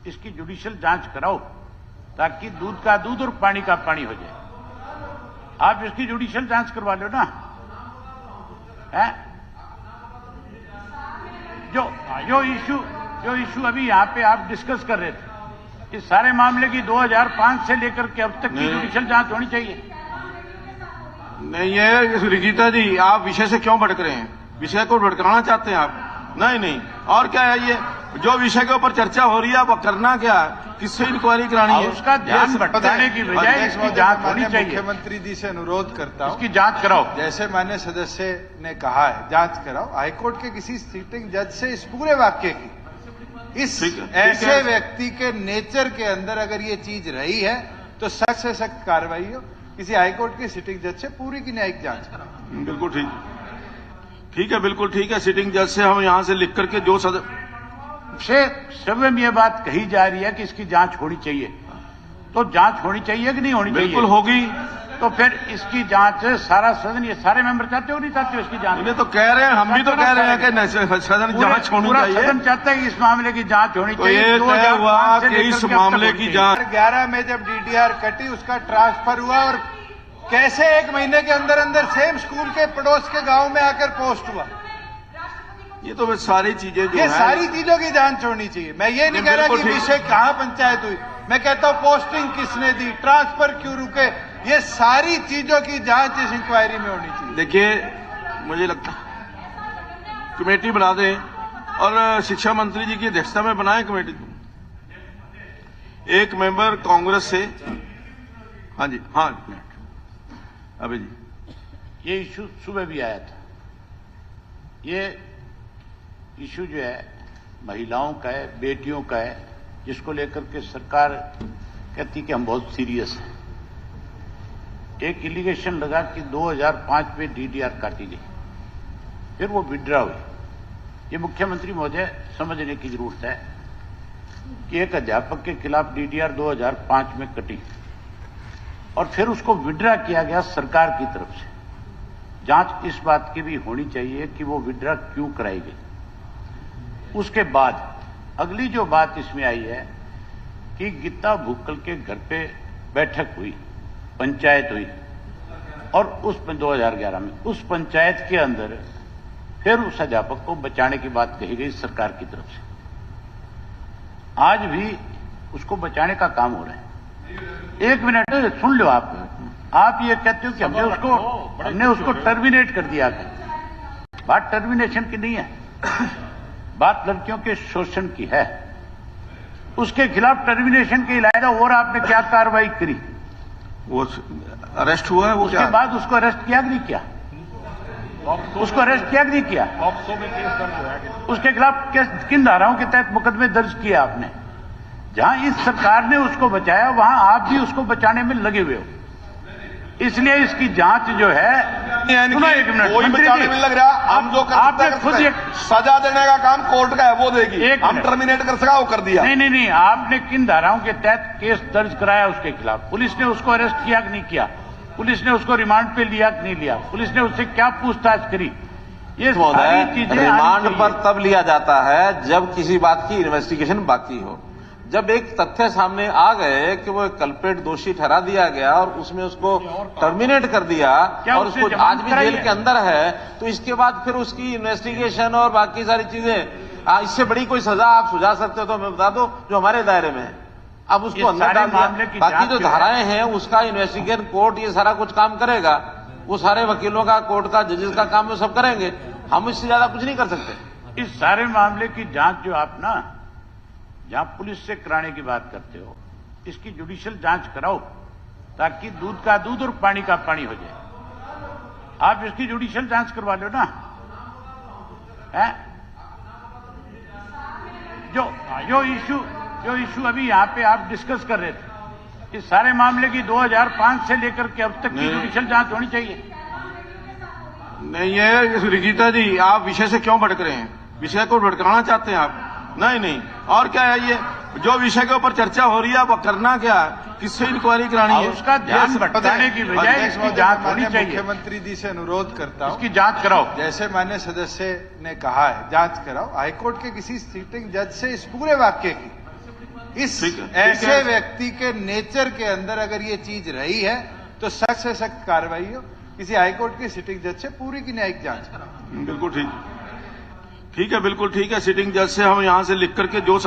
इसकी जुडिशियल जांच कराओ ताकि दूध का दूध और पानी का पानी हो जाए। आप इसकी जुडिशियल जांच करवा लो ना। है जो इशू अभी यहाँ पे आप डिस्कस कर रहे थे, इस सारे मामले की 2005 से लेकर के अब तक की जुडिशियल जांच होनी चाहिए। नहीं, ये रिजीता जी, आप विषय से क्यों भटक रहे हैं? विषय को भटकाना चाहते हैं आप? नहीं, और क्या है ये जो विषय के ऊपर चर्चा हो रही है, आप करना क्या है? किससे इंक्वायरी करानी है? उसका ध्यान भटकाने की बजाय इसकी जांच होनी चाहिए। मुख्यमंत्री जी से अनुरोध करता हूं, इसकी जांच कराओ। जैसे माननीय सदस्य ने कहा है, जांच कराओ। हाईकोर्ट के किसी सिटिंग जज से इस पूरे वाक्य की, इस ऐसे व्यक्ति के नेचर के अंदर अगर ये चीज रही है तो सख्त से सख्त कार्रवाई हो। किसी हाईकोर्ट के सिटिंग जज से पूरी की न्यायिक जांच कराओ। बिल्कुल ठीक है, बिल्कुल ठीक है। सिटिंग जज से हम यहां से लिख करके जो सभा में ये बात कही जा रही है कि इसकी जांच होनी चाहिए, तो जांच होनी चाहिए कि नहीं होनी चाहिए? बिल्कुल होगी। तो फिर इसकी जांच सारा सदन, ये सारे मेंबर चाहते हो नहीं चाहते हो इसकी जांच? इन्हें तो कह रहे हैं, हम भी तो कह रहे हैं कि सदन जांच होनी चाहिए। सदन चाहता है कि इस मामले की जांच होनी तो चाहिए। ये तय हुआ कि इस मामले की जांच 11 में जब डीडीआर कटी, उसका ट्रांसफर हुआ और कैसे 1 महीने के अंदर अंदर सेम स्कूल के पड़ोस के गांव में आकर पोस्ट हुआ। ये तो बस सारी चीजें जो ये सारी चीजों की जांच होनी चाहिए। मैं ये नहीं कह रहा कि विषय कहां पंचायत हुई, मैं कहता हूं पोस्टिंग किसने दी, ट्रांसफर क्यों रुके, ये सारी चीजों की जांच इस इंक्वायरी में होनी चाहिए। देखिए, मुझे लगता है कमेटी बना दें और शिक्षा मंत्री जी की अध्यक्षता में बनाए कमेटी। एक मेंबर कांग्रेस से, हाँ जी, हाँ अभी जी, ये इशू सुबह भी आया था। ये इशू जो है महिलाओं का है, बेटियों का है, जिसको लेकर के सरकार कहती कि हम बहुत सीरियस हैं। एक एलिगेशन लगा कि 2005 में डीडीआर काटी गई, फिर वो विड्रॉ हुई। ये मुख्यमंत्री महोदय समझने की जरूरत है कि एक अध्यापक के खिलाफ डीडीआर 2005 में कटी और फिर उसको विड्रॉ किया गया सरकार की तरफ से। जांच इस बात की भी होनी चाहिए कि वो विड्रॉ क्यों कराई गई। उसके बाद अगली जो बात इसमें आई है कि गीता भुक्कल के घर पे बैठक हुई, पंचायत हुई, और उस 2011 में उस पंचायत के अंदर फिर उस अध्यापक को बचाने की बात कही गई सरकार की तरफ से। आज भी उसको बचाने का काम हो रहा है। 1 मिनट सुन लो। आप ये कहते हो कि हमने उसको टर्मिनेट कर दिया। बात टर्मिनेशन की नहीं है, बात लड़कियों के शोषण की है। उसके खिलाफ टर्मिनेशन के अलावा और आपने क्या कार्रवाई करी? वो अरेस्ट हुआ है। वो उसके बाद उसको अरेस्ट किया कि नहीं किया? उसको अरेस्ट किया कि नहीं किया? उसके खिलाफ किन धाराओं के तहत मुकदमे दर्ज किया आपने? जहां इस सरकार ने उसको बचाया वहां आप भी उसको बचाने में लगे हुए हो। इसलिए इसकी जांच जो है, एक मिनट, कोई बचाने में लग रहा, हम जो आपने खुद सजा देने का काम कोर्ट का है, वो देगी। हम टर्मिनेट कर सका, वो कर दिया। नहीं, आपने किन धाराओं के तहत केस दर्ज कराया उसके खिलाफ? पुलिस ने उसको अरेस्ट किया कि नहीं किया? पुलिस ने उसको रिमांड पे लिया कि नहीं लिया? पुलिस ने उससे क्या पूछताछ करी? ये सारी चीजें रिमांड पर तब लिया जाता है जब किसी बात की इन्वेस्टिगेशन बाकी हो। जब एक तथ्य सामने आ गए कि वो कल्प्रेट दोषी ठहरा दिया गया और उसमें उसको टर्मिनेट कर दिया और उसको आज भी जेल के अंदर है, तो इसके बाद फिर उसकी इन्वेस्टिगेशन और बाकी सारी चीजें, इससे बड़ी कोई सजा आप सुझा सकते हो तो मैं बता दो जो हमारे दायरे में है। अब उसको अंदर डाल दिया। बाकी जो धाराएं हैं उसका इन्वेस्टिगेशन कोर्ट ये सारा कुछ काम करेगा। वो सारे वकीलों का, कोर्ट का, जजेस का काम वो सब करेंगे। हम इससे ज्यादा कुछ नहीं कर सकते। इस सारे मामले की जांच जो आप ना जहां पुलिस से कराने की बात करते हो, इसकी जुडिशियल जांच कराओ ताकि दूध का दूध और पानी का पानी हो जाए। आप इसकी जुडिशियल जांच करवा लो ना। है जो इशू अभी यहाँ पे आप डिस्कस कर रहे थे, इस सारे मामले की 2005 से लेकर के अब तक की जुडिशियल जांच होनी चाहिए। नहीं, ये रिजीता जी, आप विषय से क्यों भटक रहे हैं? विषय को भटकाना चाहते हैं आप? नहीं, और क्या है ये जो विषय के ऊपर चर्चा हो रही है, आप करना क्या है? किससे इंक्वायरी करानी है? उसका ध्यान भटकाने की बजाय इसकी जांच होनी चाहिए। मुख्यमंत्री जी से अनुरोध करता हूं, इसकी जांच कराओ। जैसे माननीय सदस्य ने कहा है, जांच कराओ। हाईकोर्ट के किसी सिटिंग जज से इस पूरे वाक्य की, इस ठीक है, ऐसे ठीक है। व्यक्ति के नेचर के अंदर अगर ये चीज रही है तो सख्त से सख्त कार्रवाई हो, किसी हाईकोर्ट के सिटिंग जज से पूरी की न्यायिक जांच करो। बिल्कुल ठीक, ठीक है, बिल्कुल ठीक है। सिटिंग जज से हम यहां से लिख करके जो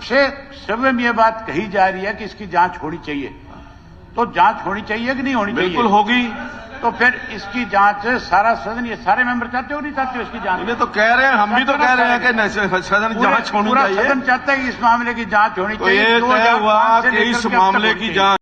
सभा में ये बात कही जा रही है कि इसकी जांच होनी चाहिए, तो जांच होनी चाहिए कि नहीं होनी चाहिए? बिल्कुल होगी। तो फिर इसकी जांच सारा सदन, ये सारे मेंबर चाहते हो नहीं चाहते हो इसकी जांच? इन्हें तो कह रहे हैं, हम भी तो कह रहे हैं कि सदन जांच होनी पूरा चाहिए। सदन चाहता है कि इस मामले की जांच होनी तो चाहिए। ये तय हुआ कि इस मामले की जांच